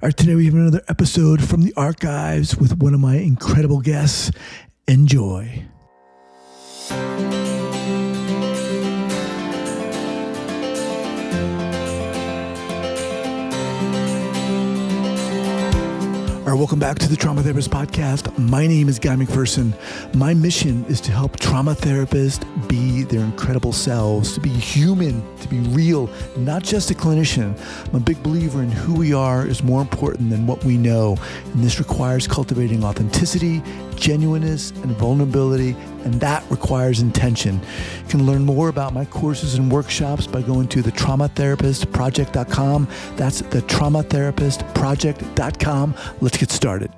All right, today we have another episode from the archives with one of my incredible guests. Enjoy. All right, welcome back to the Trauma Therapist Podcast. My name is Guy McPherson. My mission is to help trauma therapists be their incredible selves, to be human, to be real, not just a clinician. I'm a big believer in who we are is more important than what we know. And this requires cultivating authenticity, genuineness, and vulnerability, and that requires intention. You can learn more about my courses and workshops by going to thetraumatherapistproject.com. That's thetraumatherapistproject.com. Let's get started. All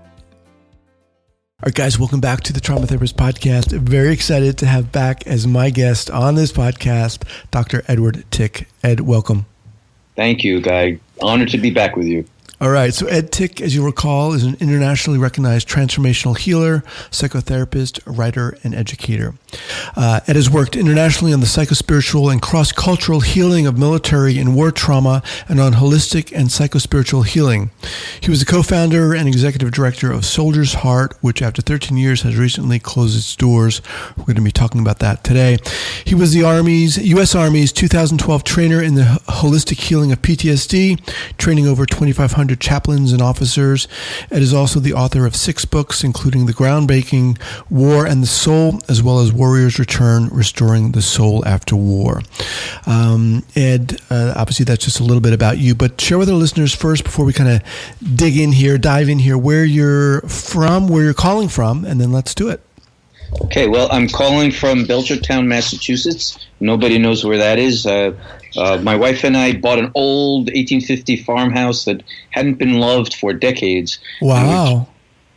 right, guys, welcome back to the Trauma Therapist Podcast. Very excited to have back as my guest on this podcast, Dr. Edward Tick. Ed, welcome. Thank you, Guy. Honored to be back with you. All right. So Ed Tick, as you recall, is an internationally recognized transformational healer, psychotherapist, writer, and educator. Ed has worked internationally on the psychospiritual and cross-cultural healing of military and war trauma and on holistic and psychospiritual healing. He was the co-founder and executive director of Soldier's Heart, which after 13 years has recently closed its doors. We're going to be talking about that today. He was the U.S. Army's 2012 trainer in the holistic healing of PTSD, training over 2,500 chaplains and officers. Ed is also the author of 6 books, including the groundbreaking War and the Soul, as well as Warrior's Return, Restoring the Soul After War. Ed, obviously that's just a little bit about you, but share with our listeners first, before we kind of dive in here, where you're from, where you're calling from, and then let's do it. Okay, well, I'm calling from Belchertown, Massachusetts. Nobody knows where that is. My wife and I bought an old 1850 farmhouse that hadn't been loved for decades. Wow.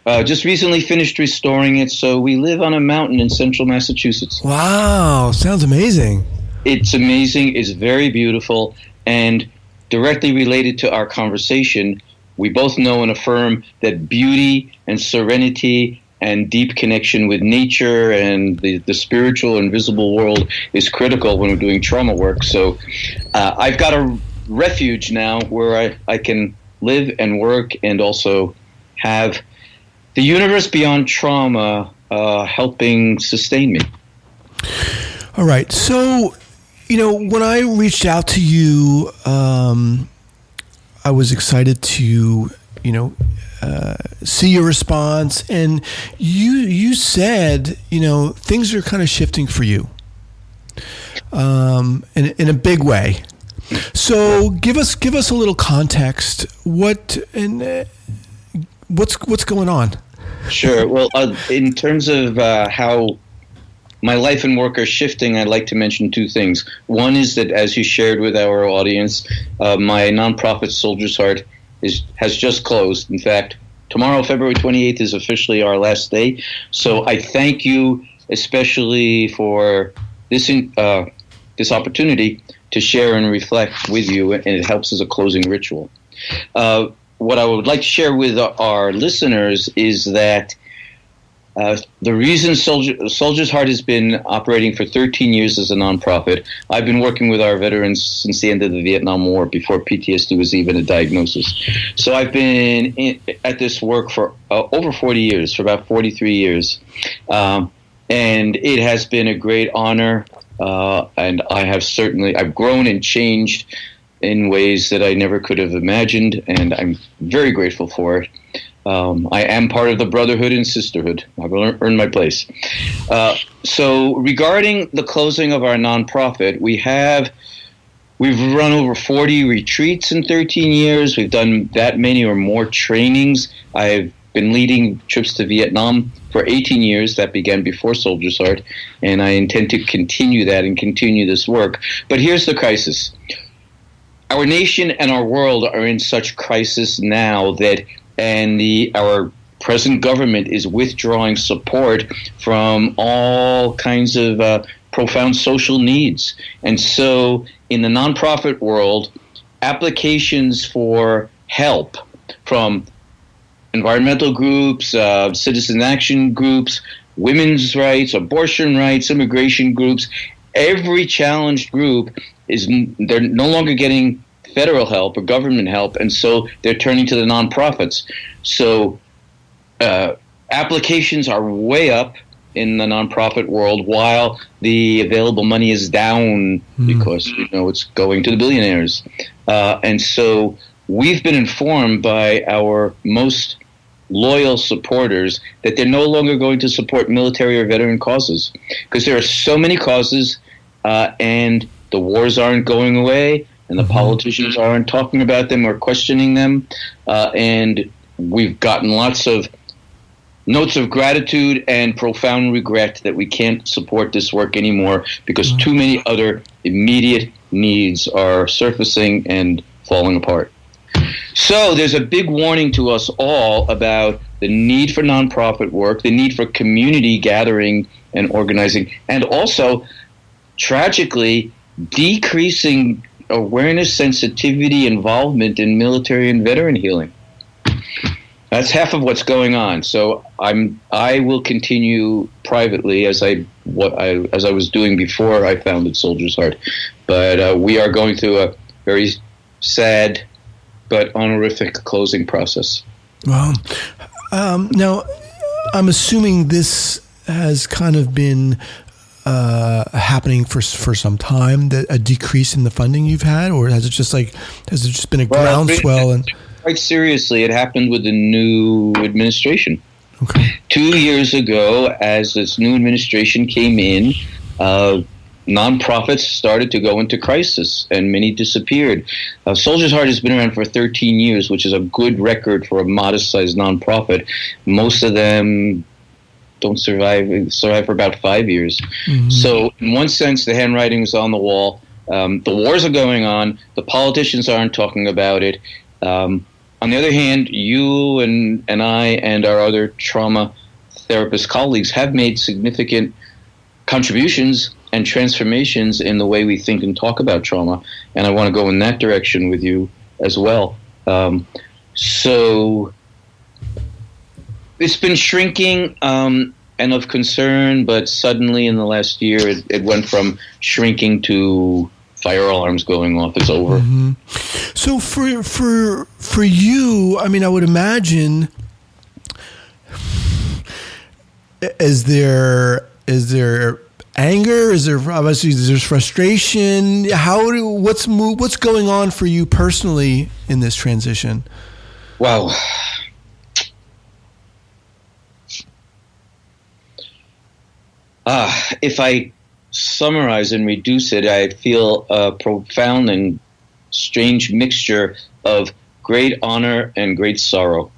Just recently finished restoring it, so we live on a mountain in central Massachusetts. Wow, sounds amazing. It's amazing, it's very beautiful, and directly related to our conversation, we both know and affirm that beauty and serenity and deep connection with nature and the spiritual and visible world is critical when we're doing trauma work. So I've got a refuge now where I can live and work and also have the universe beyond trauma helping sustain me. All right. So, when I reached out to you, I was excited to, see your response, and you said, things are kind of shifting for you, in a big way. So give us a little context. What's going on? Sure. Well, in terms of how my life and work are shifting, I'd like to mention 2 things. One is that, as you shared with our audience, my nonprofit Soldier's Heart has just closed. In fact, tomorrow, February 28th, is officially our last day. So I thank you especially for this opportunity to share and reflect with you, and it helps as a closing ritual. What I would like to share with our listeners is that the reason Soldier's Heart has been operating for 13 years as a nonprofit, I've been working with our veterans since the end of the Vietnam War, before PTSD was even a diagnosis. So I've been at this work for over 40 years, for about 43 years. And it has been a great honor, and I've grown and changed in ways that I never could have imagined, and I'm very grateful for it. I am part of the brotherhood and sisterhood. I've earned my place. So regarding the closing of our nonprofit, we've run over 40 retreats in 13 years. We've done that many or more trainings. I've been leading trips to Vietnam for 18 years. That began before Soldier's Heart, and I intend to continue that and continue this work. But here's the crisis. Our nation and our world are in such crisis now that our present government is withdrawing support from all kinds of profound social needs. And so in the nonprofit world, applications for help from environmental groups, citizen action groups, women's rights, abortion rights, immigration groups, every challenged group they're no longer getting federal help or government help, and so they're turning to the nonprofits. So applications are way up in the nonprofit world, while the available money is down because it's going to the billionaires. And so we've been informed by our most loyal supporters that they're no longer going to support military or veteran causes because there are so many causes, and the wars aren't going away, and the politicians aren't talking about them or questioning them, and we've gotten lots of notes of gratitude and profound regret that we can't support this work anymore because too many other immediate needs are surfacing and falling apart. So there's a big warning to us all about the need for nonprofit work, the need for community gathering and organizing, and also, tragically, decreasing awareness, sensitivity, involvement in military and veteran healing. That's half of what's going on. So I will continue privately as I was doing before I founded Soldier's Heart. But we are going through a very sad but honorific closing process. Wow. Now, I'm assuming this has kind of been happening for some time, that a decrease in the funding you've had, or has it just been a groundswell? And quite seriously, it happened with the new administration. Okay. 2 years ago, as this new administration came in, nonprofits started to go into crisis, and many disappeared. Soldier's Heart has been around for 13 years, which is a good record for a modest-sized nonprofit. Most of them don't survive for about 5 years. Mm-hmm. So, in one sense, the handwriting is on the wall. The wars are going on. The politicians aren't talking about it. On the other hand, you and I and our other trauma therapist colleagues have made significant contributions and transformations in the way we think and talk about trauma, and I want to go in that direction with you as well. So it's been shrinking and of concern, but suddenly in the last year it went from shrinking to fire alarms going off. It's over. Mm-hmm. So for you, I mean, I would imagine, is there anger? Is there obviously there's frustration? What's going on for you personally in this transition? Wow. If I summarize and reduce it, I feel a profound and strange mixture of great honor and great sorrow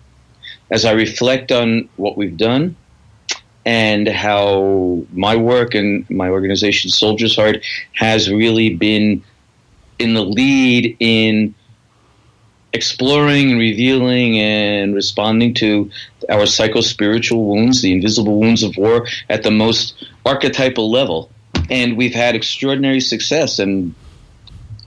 as I reflect on what we've done and how my work and my organization, Soldier's Heart, has really been in the lead in exploring and revealing and responding to our psychospiritual wounds, the invisible wounds of war, at the most archetypal level. And we've had extraordinary success, and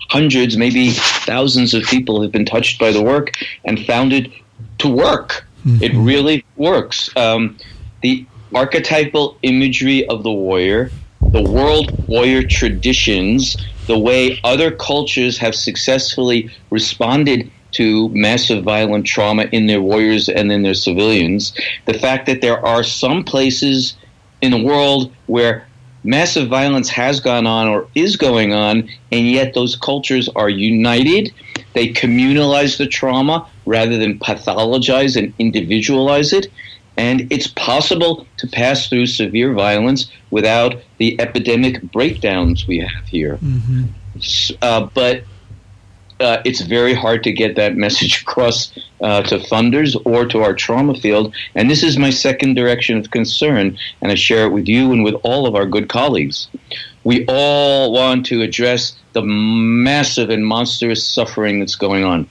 hundreds, maybe thousands of people have been touched by the work and found it to work. Mm-hmm. It really works. The archetypal imagery of the warrior, the world warrior traditions, the way other cultures have successfully responded to massive violent trauma in their warriors and in their civilians, the fact that there are some places in the world where massive violence has gone on or is going on, and yet those cultures are united. They communalize the trauma rather than pathologize and individualize it. And it's possible to pass through severe violence without the epidemic breakdowns we have here. Mm-hmm. But it's very hard to get that message across to funders or to our trauma field. And this is my second direction of concern, and I share it with you and with all of our good colleagues. We all want to address the massive and monstrous suffering that's going on.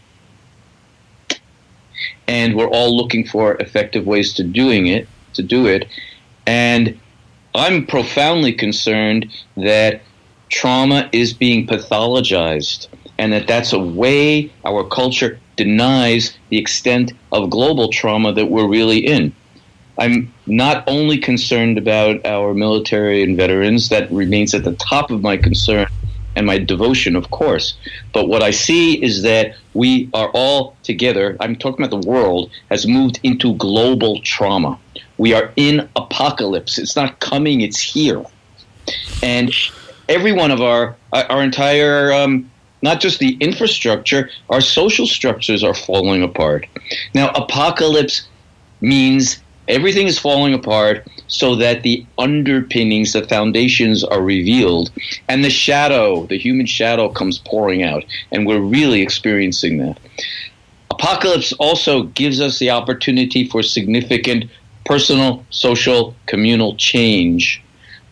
And we're all looking for effective ways to do it. And I'm profoundly concerned that trauma is being pathologized, and that's a way our culture denies the extent of global trauma that we're really in. I'm not only concerned about our military and veterans, that remains at the top of my concern, and my devotion, of course. But what I see is that we are all together, I'm talking about the world, has moved into global trauma. We are in apocalypse. It's not coming, it's here. And every one of our entire, not just the infrastructure, our social structures are falling apart. Now, apocalypse means everything is falling apart so that the underpinnings, the foundations are revealed, and the shadow, the human shadow, comes pouring out, and we're really experiencing that. Apocalypse also gives us the opportunity for significant personal, social, communal change,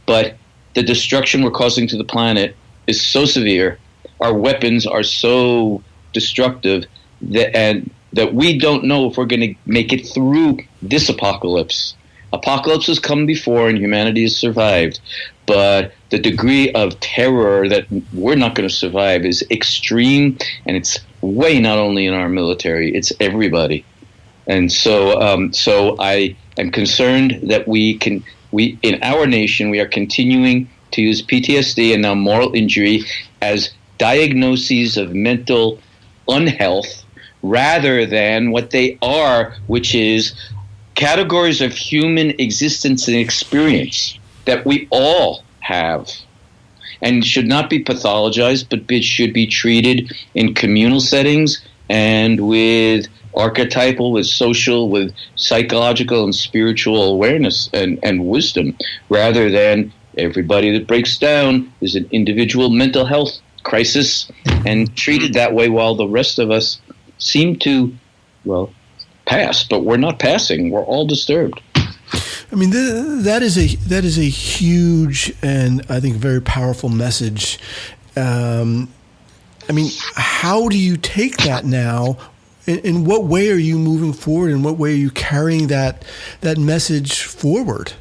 but the destruction we're causing to the planet is so severe, our weapons are so destructive, that we don't know if we're going to make it through this apocalypse. Apocalypse has come before and humanity has survived, but the degree of terror that we're not going to survive is extreme, and it's way not only in our military, it's everybody. And so I am concerned that we in our nation, we are continuing to use PTSD and now moral injury as diagnoses of mental unhealth rather than what they are, which is categories of human existence and experience that we all have and should not be pathologized, but it should be treated in communal settings and with archetypal, with social, with psychological and spiritual awareness and wisdom, rather than everybody that breaks down is an individual mental health crisis and treated that way while the rest of us seem to, pass, but we're not passing. We're all disturbed. I mean, that is a huge and I think very powerful message. I mean, how do you take that now? In what way are you moving forward? In what way are you carrying that message forward?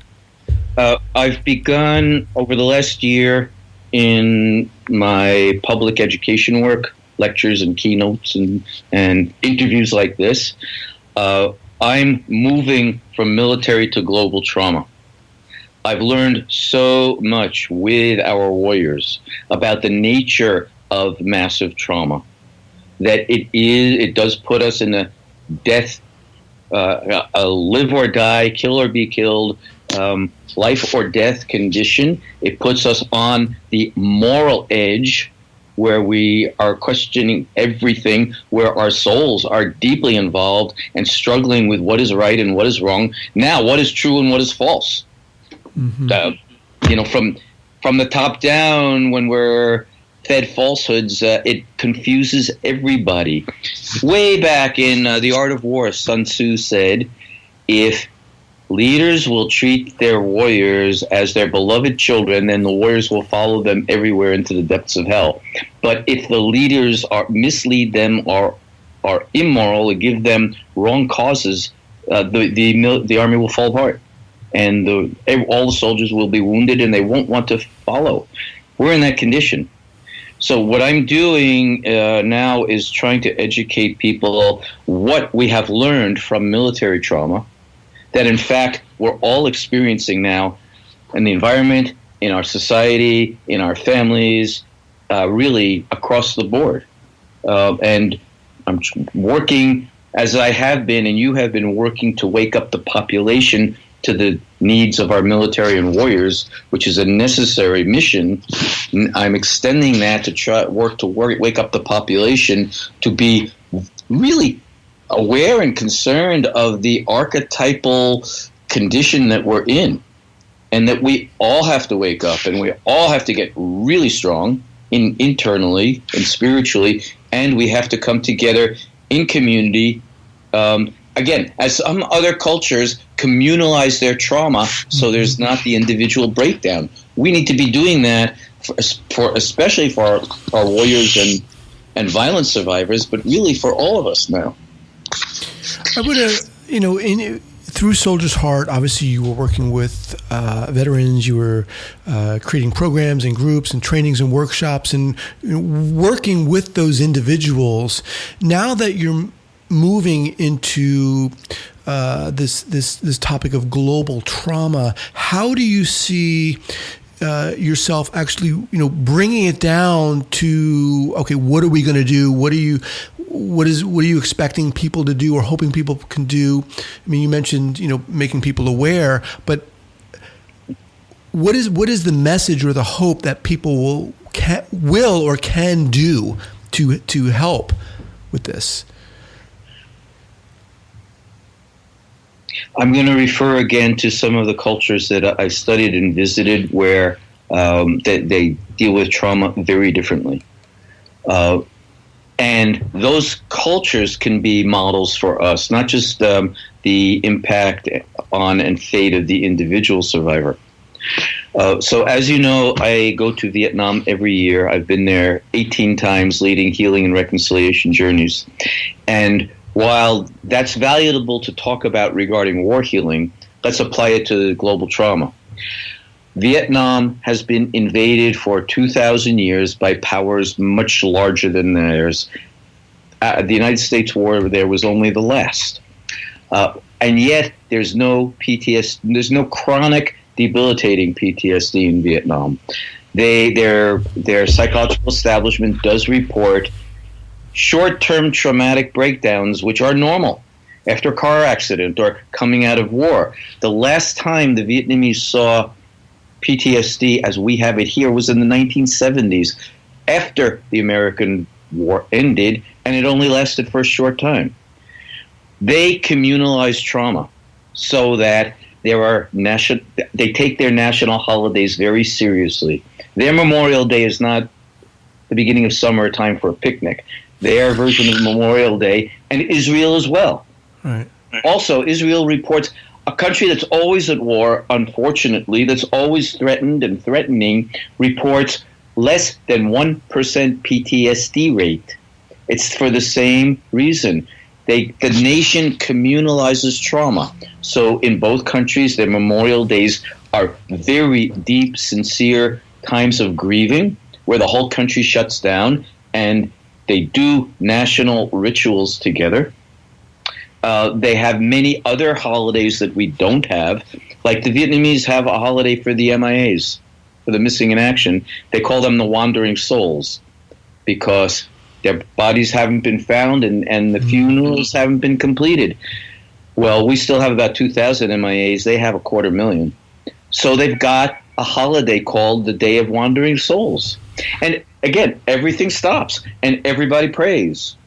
I've begun over the last year in my public education work, lectures and keynotes and interviews like this. I'm moving from military to global trauma. I've learned so much with our warriors about the nature of massive trauma, that it does put us in a death, a live or die, kill or be killed, life or death condition. It puts us on the moral edge where we are questioning everything, where our souls are deeply involved and struggling with what is right and what is wrong. Now, what is true and what is false? Mm-hmm. From the top down, when we're fed falsehoods, it confuses everybody. Way back in The Art of War, Sun Tzu said, if leaders will treat their warriors as their beloved children, then the warriors will follow them everywhere into the depths of hell. But if the leaders mislead them or are immoral or give them wrong causes, the army will fall apart, and all the soldiers will be wounded, and they won't want to follow. We're in that condition. So what I'm doing now is trying to educate people what we have learned from military trauma, that in fact we're all experiencing now in the environment, in our society, in our families, really across the board. And I'm working, as I have been and you have been working, to wake up the population to the needs of our military and warriors, which is a necessary mission. I'm extending that to wake up the population to be really aware and concerned of the archetypal condition that we're in, and that we all have to wake up and we all have to get really strong internally and spiritually, and we have to come together in community. Again, as some other cultures communalize their trauma, so there's not the individual breakdown. We need to be doing that especially for our warriors and violence survivors, but really for all of us now. I would, through Soldier's Heart, obviously you were working with veterans, you were creating programs and groups and trainings and workshops and working with those individuals. Now that you're moving into this topic of global trauma, how do you see yourself actually, bringing it down to, okay, what are we going to do? What are you expecting people to do or hoping people can do? I mean, you mentioned, making people aware, but what is the message or the hope that people will or can do to help with this? I'm going to refer again to some of the cultures that I've studied and visited where they deal with trauma very differently. And those cultures can be models for us, not just the impact on and fate of the individual survivor. So as you know, I go to Vietnam every year. I've been there 18 times leading healing and reconciliation journeys. And while that's valuable to talk about regarding war healing, let's apply it to global trauma. Vietnam has been invaded for 2,000 years by powers much larger than theirs. The United States war there was only the last. And yet there's no PTSD, there's no chronic debilitating PTSD in Vietnam. Their psychological establishment does report short-term traumatic breakdowns, which are normal after a car accident or coming out of war. The last time the Vietnamese saw PTSD as we have it here was in the 1970s, after the American war ended, and it only lasted for a short time. They communalize trauma so that they take their national holidays very seriously. Their Memorial Day is not the beginning of summer, a time for a picnic. Their version of Memorial Day, and Israel as well. Right. Also, Israel reports a country that's always at war, unfortunately, that's always threatened and threatening, reports less than 1% PTSD rate. It's for the same reason. The nation communalizes trauma. So in both countries, their Memorial Days are very deep, sincere times of grieving where the whole country shuts down and they do national rituals together. They have many other holidays that we don't have. Like the Vietnamese have a holiday for the MIAs, for the missing in action. They call them the wandering souls because their bodies haven't been found and the funerals haven't been completed. Well, we still have about 2,000 MIAs. They have 250,000. So they've got a holiday called the Day of Wandering Souls. And again, everything stops and everybody prays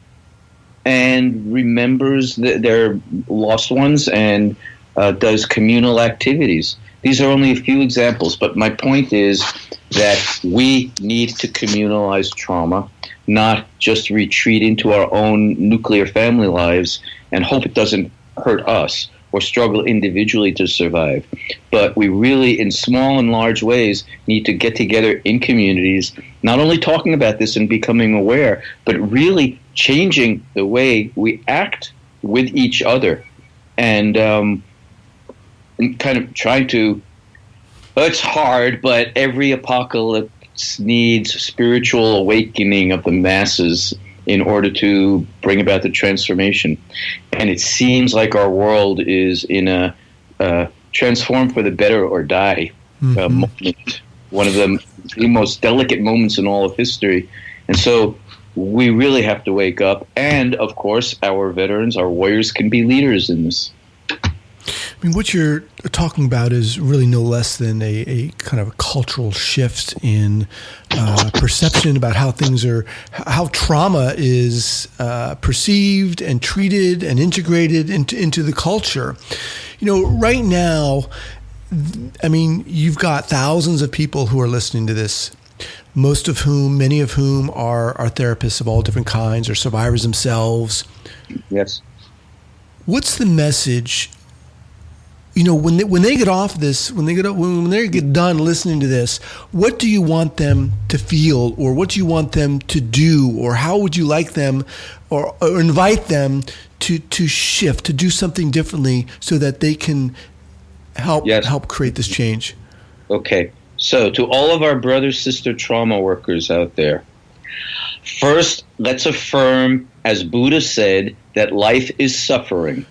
and remembers their lost ones and does communal activities. These are only a few examples, but my point is that we need to communalize trauma, not just retreat into our own nuclear family lives and hope it doesn't hurt us or struggle individually to survive. But we really, in small and large ways, need to get together in communities, not only talking about this and becoming aware, but really changing the way we act with each other and kind of trying to, well, it's hard, but every apocalypse needs spiritual awakening of the masses in order to bring about the transformation. And it seems like our world is in a transform for the better or die moment, one of the most delicate moments in all of history. And so we really have to wake up. And, of course, our veterans, our warriors can be leaders in this. I mean, what you're talking about is really no less than a kind of a cultural shift in perception about how things are, how trauma is perceived and treated and integrated into the culture. You know, right now, I mean, you've got thousands of people who are listening to this, many of whom are therapists of all different kinds or survivors themselves. Yes. What's the message? You know, when they get off this, when they get done listening to this, what do you want them to feel, or what do you want them to do, or how would you like them, or invite them to shift, to do something differently, so that they can help create this change? Okay, so to all of our brother, sister trauma workers out there, first, let's affirm, as Buddha said, that life is suffering.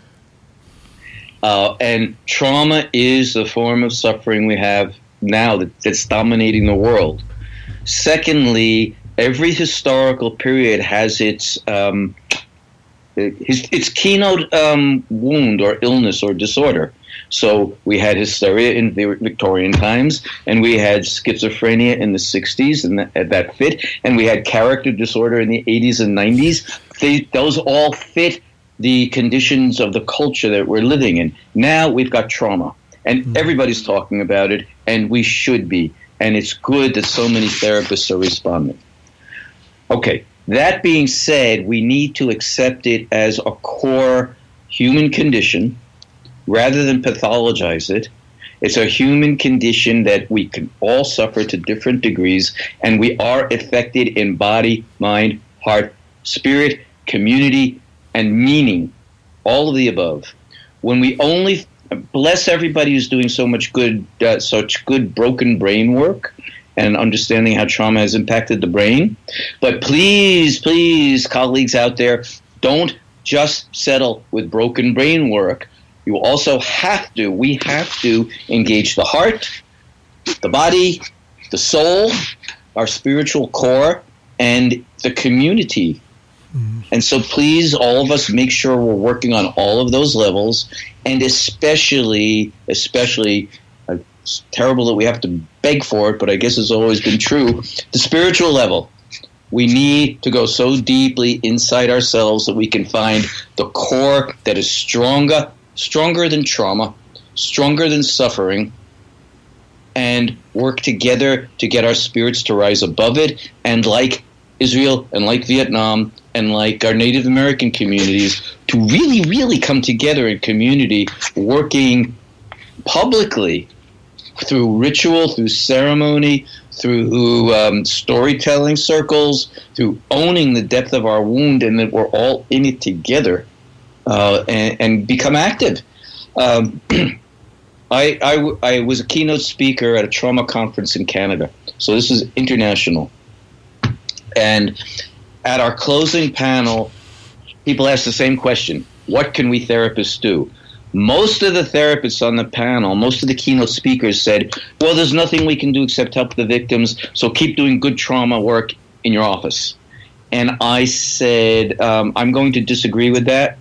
And trauma is the form of suffering we have now that's dominating the world. Secondly, every historical period has its keynote wound or illness or disorder. So we had hysteria in the Victorian times, and we had schizophrenia in the 60s, and that fit, and we had character disorder in the 80s and 90s. Those all fit the conditions of the culture that we're living in. Now we've got trauma, and everybody's talking about it, and we should be. And it's good that so many therapists are responding. Okay, that being said, we need to accept it as a core human condition rather than pathologize it. It's a human condition that we can all suffer to different degrees, and we are affected in body, mind, heart, spirit, community, and meaning, all of the above. When we only bless everybody who's doing such good broken brain work and understanding how trauma has impacted the brain. But please, colleagues out there, don't just settle with broken brain work. We have to engage the heart, the body, the soul, our spiritual core, and the community. And so please, all of us, make sure we're working on all of those levels, and especially, it's terrible that we have to beg for it, but I guess it's always been true, the spiritual level. We need to go so deeply inside ourselves that we can find the core that is stronger than trauma, stronger than suffering, and work together to get our spirits to rise above it. And like Israel and like Vietnam and like our Native American communities, to really, really come together in community, working publicly through ritual, through ceremony, through storytelling circles, through owning the depth of our wound, and that we're all in it together, and become active. I was a keynote speaker at a trauma conference in Canada, so this is international. And at our closing panel, people asked the same question: what can we therapists do? Most of the therapists on the panel, most of the keynote speakers said, well, there's nothing we can do except help the victims, so keep doing good trauma work in your office. And I said, I'm going to disagree with that.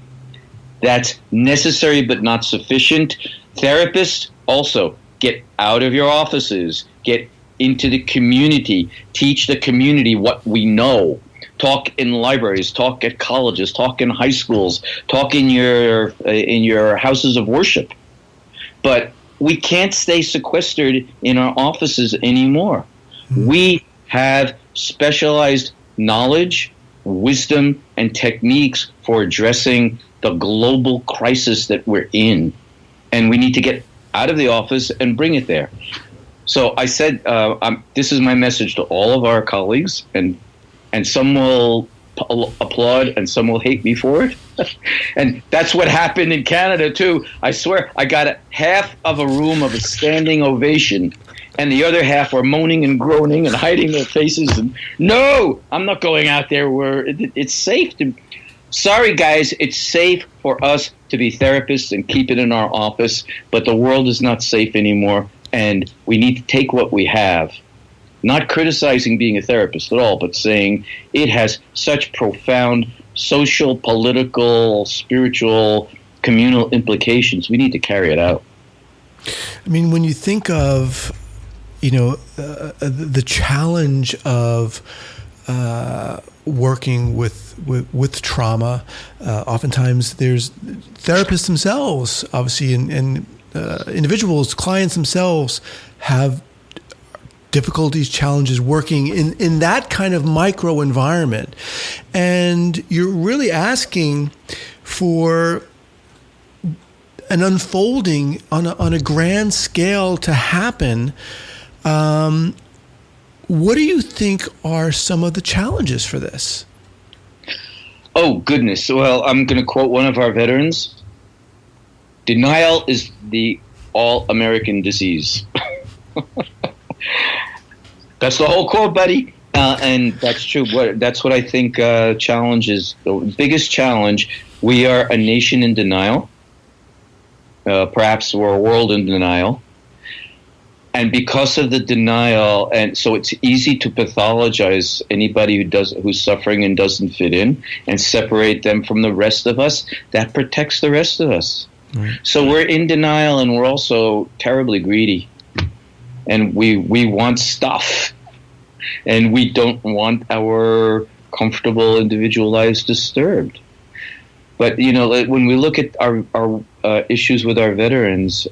That's necessary but not sufficient. Therapists, also, get out of your offices, get into the community, teach the community what we know. Talk in libraries, talk at colleges, talk in high schools, talk in your houses of worship. But we can't stay sequestered in our offices anymore. We have specialized knowledge, wisdom, and techniques for addressing the global crisis that we're in. And we need to get out of the office and bring it there. So I said, this is my message to all of our colleagues, and some will applaud and some will hate me for it. And that's what happened in Canada, too. I swear, I got half of a room of a standing ovation, and the other half were moaning and groaning and hiding their faces. And no, I'm not going out there where it's safe to. Sorry, guys, it's safe for us to be therapists and keep it in our office, but the world is not safe anymore, and we need to take what we have. Not criticizing being a therapist at all, but saying it has such profound social, political, spiritual, communal implications. We need to carry it out. I mean, when you think of, the challenge of working with trauma, oftentimes there's therapists themselves, obviously, and individuals, clients themselves have difficulties, challenges working in that kind of micro environment. And you're really asking for an unfolding on a grand scale to happen. What do you think are some of the challenges for this? Oh, goodness. Well, I'm going to quote one of our veterans. Denial is the all-American disease. That's the whole quote, buddy. And that's true. That's what I think challenge is. The biggest challenge. We are a nation in denial. Perhaps we're a world in denial. And because of the denial, and so it's easy to pathologize anybody who's suffering and doesn't fit in, and separate them from the rest of us. That protects the rest of us. Right. So we're in denial, and we're also terribly greedy, and we want stuff, and we don't want our comfortable individual lives disturbed. But when we look at our issues with our veterans.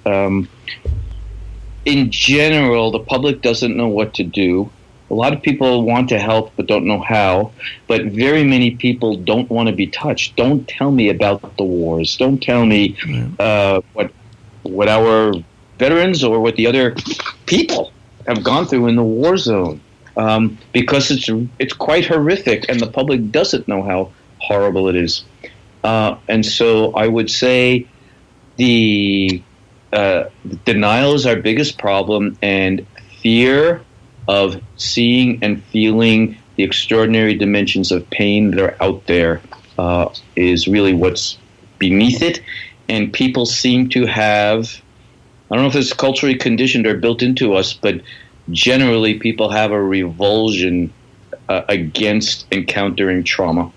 In general, the public doesn't know what to do. A lot of people want to help but don't know how. But very many people don't want to be touched. Don't tell me about the wars. Don't tell me what our veterans or what the other people have gone through in the war zone, because it's quite horrific, and the public doesn't know how horrible it is. And so I would say the denial is our biggest problem, and fear of seeing and feeling the extraordinary dimensions of pain that are out there is really what's beneath it. And people seem to have, I don't know if it's culturally conditioned or built into us, but generally people have a revulsion against encountering trauma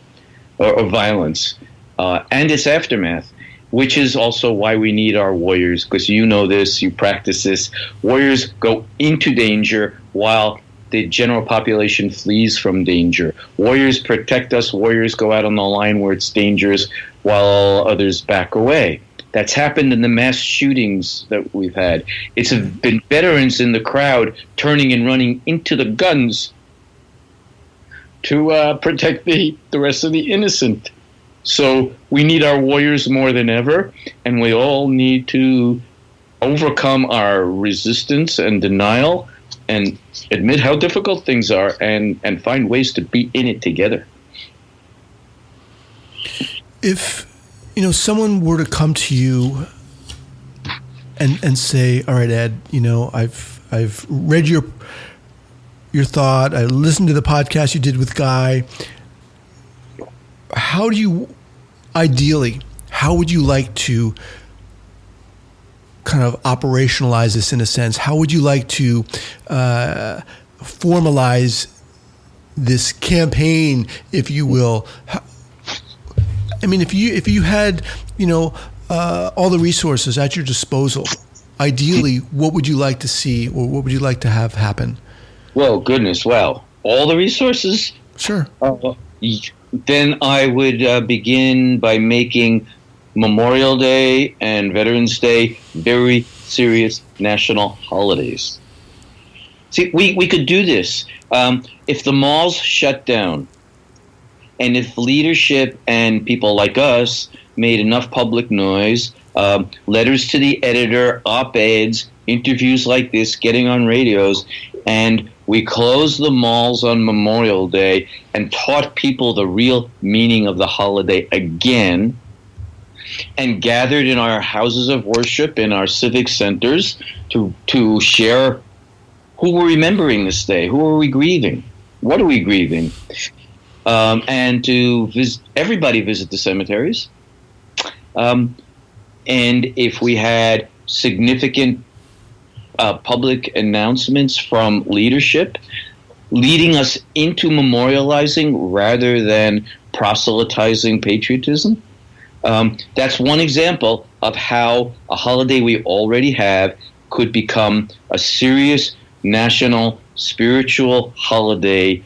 or violence and its aftermath. Which is also why we need our warriors, because you know this, you practice this. Warriors go into danger while the general population flees from danger. Warriors protect us. Warriors go out on the line where it's dangerous while others back away. That's happened in the mass shootings that we've had. It's been veterans in the crowd turning and running into the guns to protect the rest of the innocent. So we need our warriors more than ever, and we all need to overcome our resistance and denial and admit how difficult things are and find ways to be in it together. If someone were to come to you and say, all right, Ed, I've read your thought, I listened to the podcast you did with Guy, how would you like to kind of operationalize this in a sense? How would you like to formalize this campaign, if you will? If you had, all the resources at your disposal, ideally, what would you like to see, or what would you like to have happen? Well, goodness, wow. All the resources? Sure. Then I would begin by making Memorial Day and Veterans Day very serious national holidays. See, we could do this. If the malls shut down, and if leadership and people like us made enough public noise, letters to the editor, op-eds, interviews like this, getting on radios, and we closed the malls on Memorial Day and taught people the real meaning of the holiday again, and gathered in our houses of worship, in our civic centers, to share who we're remembering this day, who are we grieving, what are we grieving, and to everybody visit the cemeteries. And if we had significant public announcements from leadership leading us into memorializing rather than proselytizing patriotism. That's one example of how a holiday we already have could become a serious national spiritual holiday,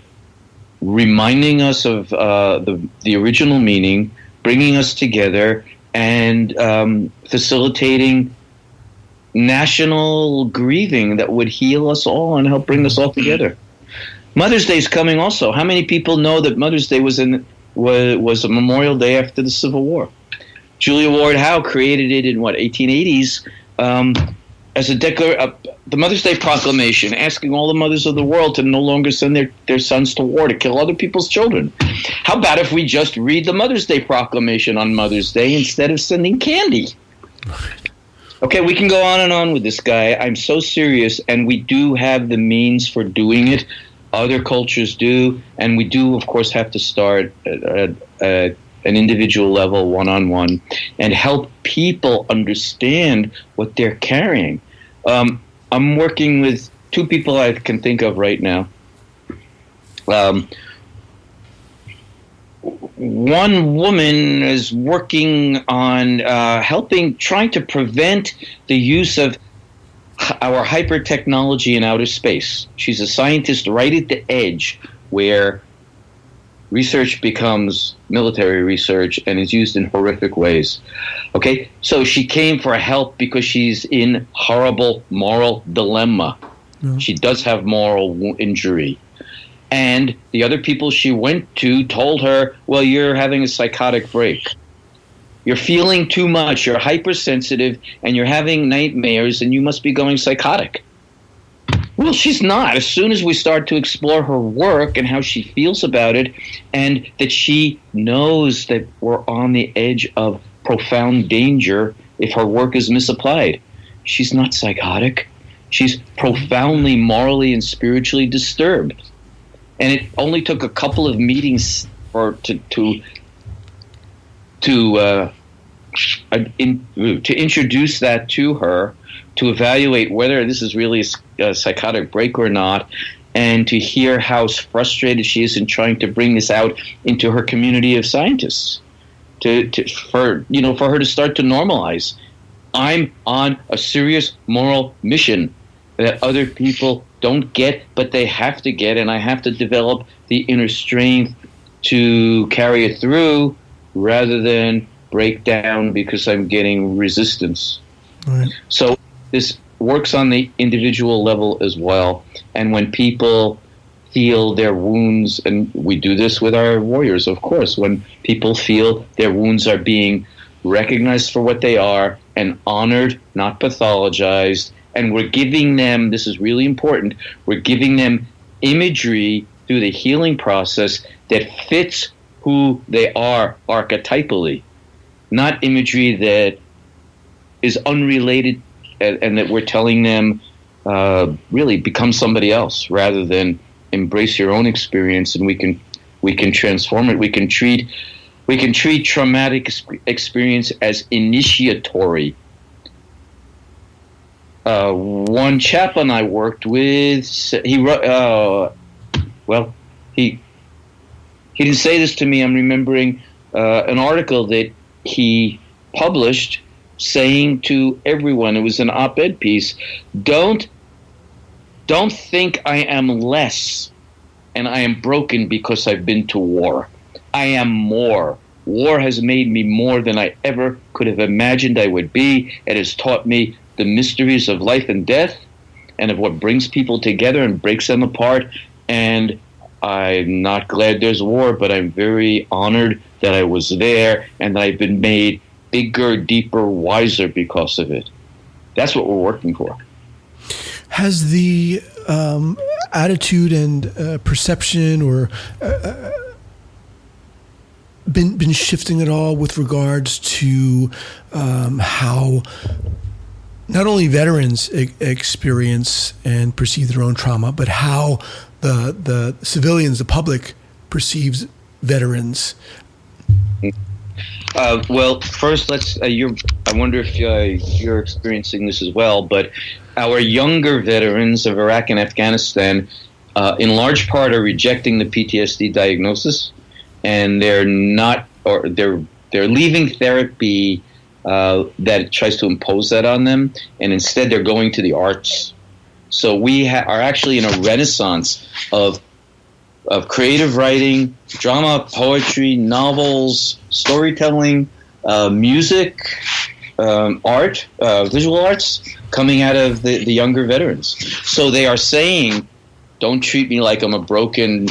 reminding us of the original meaning, bringing us together, and facilitating national grieving that would heal us all and help bring us all together. Mother's Day is coming also. How many people know that Mother's Day was a Memorial Day after the Civil War? Julia Ward Howe created it in 1880s as the Mother's Day Proclamation, asking all the mothers of the world to no longer send their sons to war to kill other people's children. How about if we just read the Mother's Day Proclamation on Mother's Day instead of sending candy? Okay, we can go on and on with this guy. I'm so serious, and we do have the means for doing it. Other cultures do, and we do, of course, have to start at an individual level, one-on-one, and help people understand what they're carrying. I'm working with two people I can think of right now. One woman is working on trying to prevent the use of our hyper technology in outer space. She's a scientist right at the edge where research becomes military research and is used in horrific ways. Okay, so she came for help because she's in horrible moral dilemma. Mm-hmm. She does have moral injury. And the other people she went to told her, well, you're having a psychotic break. You're feeling too much, you're hypersensitive, and you're having nightmares, and you must be going psychotic. Well, she's not. As soon as we start to explore her work and how she feels about it, and that she knows that we're on the edge of profound danger if her work is misapplied, she's not psychotic. She's profoundly morally and spiritually disturbed. And it only took a couple of meetings to introduce that to her, to evaluate whether this is really a psychotic break or not, and to hear how frustrated she is in trying to bring this out into her community of scientists, for her to start to normalize. I'm on a serious moral mission that other people don't get, but they have to get, and I have to develop the inner strength to carry it through rather than break down because I'm getting resistance. Right. So this works on the individual level as well. And when people feel their wounds, and we do this with our warriors, of course, when people feel their wounds are being recognized for what they are and honored, not pathologized, and we're giving them, this is really important, we're giving them imagery through the healing process that fits who they are archetypally, not imagery that is unrelated and that we're telling them really become somebody else rather than embrace your own experience, and we can transform it. We can treat traumatic experience as initiatory. One chaplain I worked with, he wrote, he didn't say this to me. I'm remembering an article that he published saying to everyone, it was an op-ed piece, don't think I am less and I am broken because I've been to war. I am more. War has made me more than I ever could have imagined I would be. It has taught me the mysteries of life and death and of what brings people together and breaks them apart. And I'm not glad there's war, but I'm very honored that I was there and that I've been made bigger, deeper, wiser because of it. That's what we're working for. Has the attitude and perception or been shifting at all with regards to how not only veterans experience and perceive their own trauma, but how the civilians, the public, perceives veterans? Well, first, I wonder if you're experiencing this as well, but our younger veterans of Iraq and Afghanistan, in large part, are rejecting the PTSD diagnosis, and they're leaving therapy that tries to impose that on them, and instead they're going to the arts. So we are actually in a renaissance of creative writing, drama, poetry, novels, storytelling, music, art, visual arts coming out of the younger veterans. So they are saying, don't treat me like I'm a broken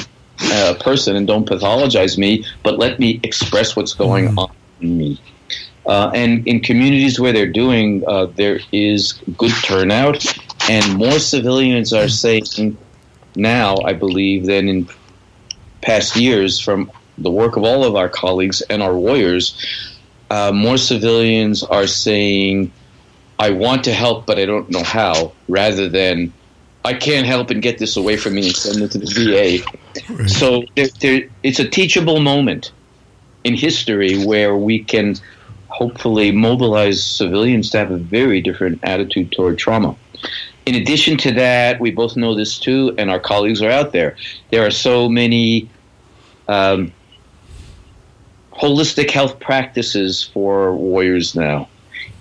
person and don't pathologize me, but let me express what's going on in me. And in communities where they're doing, there is good turnout, and more civilians are saying now, I believe, than in past years from the work of all of our colleagues and our warriors, more civilians are saying, I want to help, but I don't know how, rather than, I can't help and get this away from me and send it to the VA. Right. So it's a teachable moment in history where we can hopefully mobilize civilians to have a very different attitude toward trauma. In addition to that, we both know this too, and our colleagues are out there. There are so many holistic health practices for warriors now.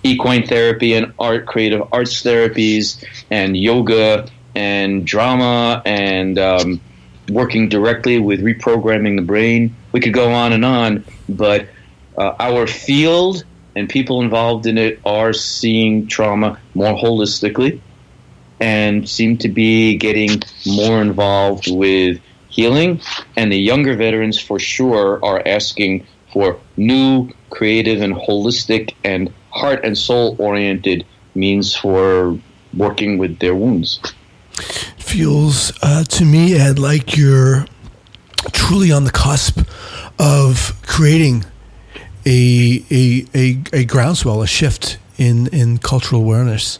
Equine therapy and creative arts therapies and yoga and drama and working directly with reprogramming the brain. We could go on, but our field and people involved in it are seeing trauma more holistically and seem to be getting more involved with healing. And the younger veterans for sure are asking for new, creative, and holistic and heart and soul oriented means for working with their wounds. It feels to me, Ed, like you're truly on the cusp of creating a groundswell, a shift in cultural awareness.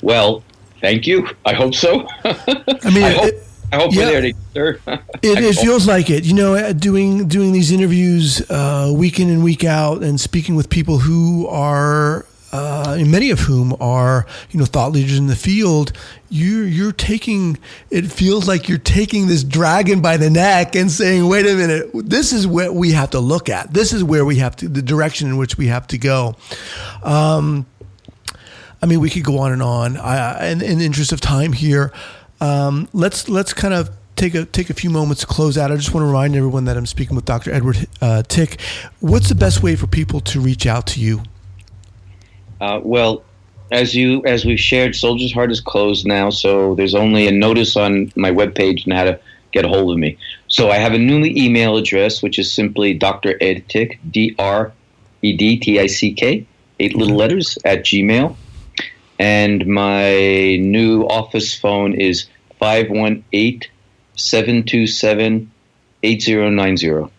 Well, thank you. I hope so. I mean, I hope we're there together. It feels like it. You know, doing these interviews week in and week out, and speaking with people who are, many of whom are, thought leaders in the field. You're taking. It feels like you're taking this dragon by the neck and saying, "Wait a minute, this is what we have to look at. This is where we have to, the direction in which we have to go." I mean, we could go on and on. In the interest of time here, let's kind of take a few moments to close out. I just want to remind everyone that I'm speaking with Dr. Edward Tick. What's the best way for people to reach out to you? Well, as we've shared, Soldier's Heart is closed now, so there's only a notice on my webpage on how to get a hold of me. So I have a new email address, which is simply Dr. Ed Tick, DREDTICK, 8 little letters, at Gmail. And my new office phone is 518-727-8090.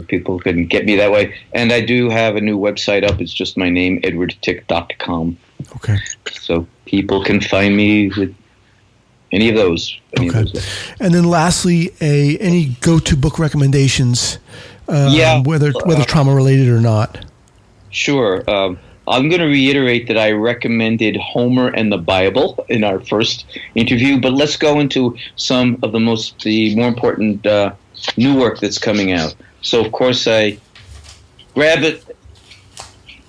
People can get me that way. And I do have a new website up. It's just my name, edwardtick.com. Okay. So people can find me with any of those. Okay. And then lastly, any go-to book recommendations, whether trauma related or not. Sure. I'm going to reiterate that I recommended Homer and the Bible in our first interview, but let's go into some of the more important new work that's coming out. So, of course, I grab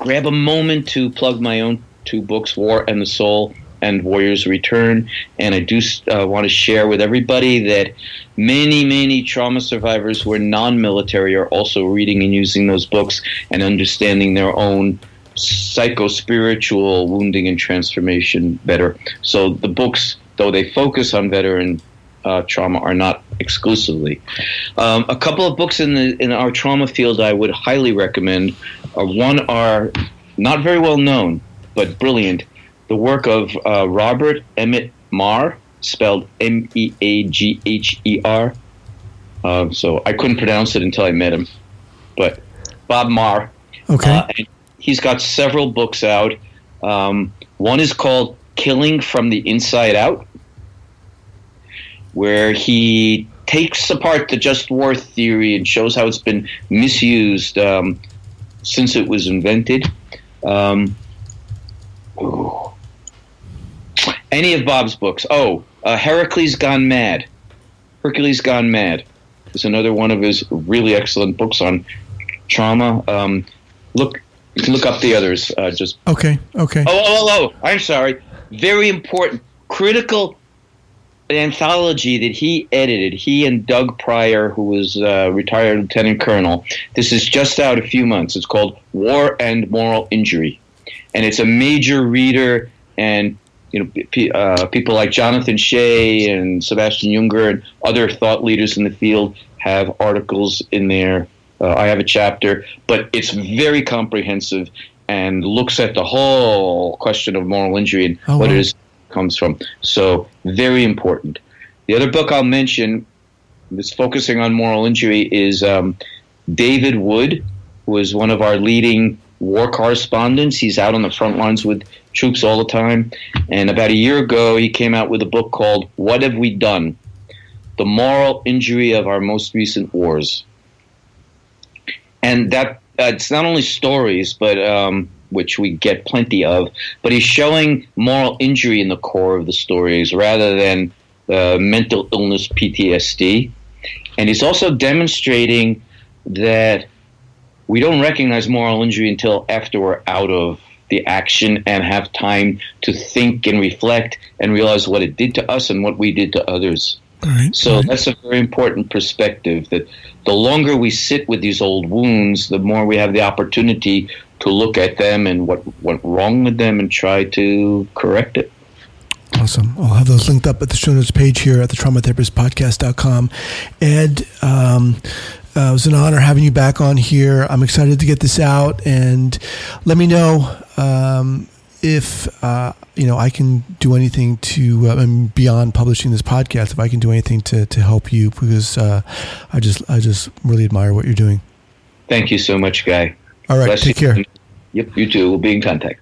a moment to plug my own 2 books, War and the Soul and Warrior's Return, and I do want to share with everybody that many trauma survivors who are non-military are also reading and using those books and understanding their own psychospiritual wounding and transformation better. So the books, though they focus on veteran trauma, are not exclusively. A couple of books in our trauma field I would highly recommend. One are not very well known, but brilliant. The work of Robert Emmett Marr, spelled Meagher. So I couldn't pronounce it until I met him. But Bob Marr. Okay. And he's got several books out. One is called Killing from the Inside Out, where he takes apart the just war theory and shows how it's been misused since it was invented. Any of Bob's books. Hercules Gone Mad. Hercules Gone Mad is another one of his really excellent books on trauma. You can look up the others. Okay. Oh! I'm sorry. Very important, critical anthology that he edited. He and Doug Pryor, who was retired lieutenant colonel. This is just out a few months. It's called War and Moral Injury, and it's a major reader. And people like Jonathan Shea and Sebastian Junger and other thought leaders in the field have articles in there. I have a chapter, but it's very comprehensive and looks at the whole question of moral injury and what it is comes from. So very important. The other book I'll mention that's focusing on moral injury is David Wood, who is one of our leading war correspondents. He's out on the front lines with troops all the time. And about a year ago, he came out with a book called What Have We Done? The Moral Injury of Our Most Recent Wars. And that it's not only stories, but which we get plenty of, but he's showing moral injury in the core of the stories rather than mental illness, PTSD. And he's also demonstrating that we don't recognize moral injury until after we're out of the action and have time to think and reflect and realize what it did to us and what we did to others. So that's a very important perspective, that the longer we sit with these old wounds, the more we have the opportunity to look at them and what went wrong with them and try to correct it. Awesome. I'll have those linked up at the show notes page here at the traumatherapistpodcast.com. Ed, it was an honor having you back on here. I'm excited to get this out, and let me know if I can do anything to beyond publishing this podcast. If I can do anything to help you, because I just really admire what you're doing. Thank you so much, Guy. All right, take care. Yep, you too. We'll be in contact.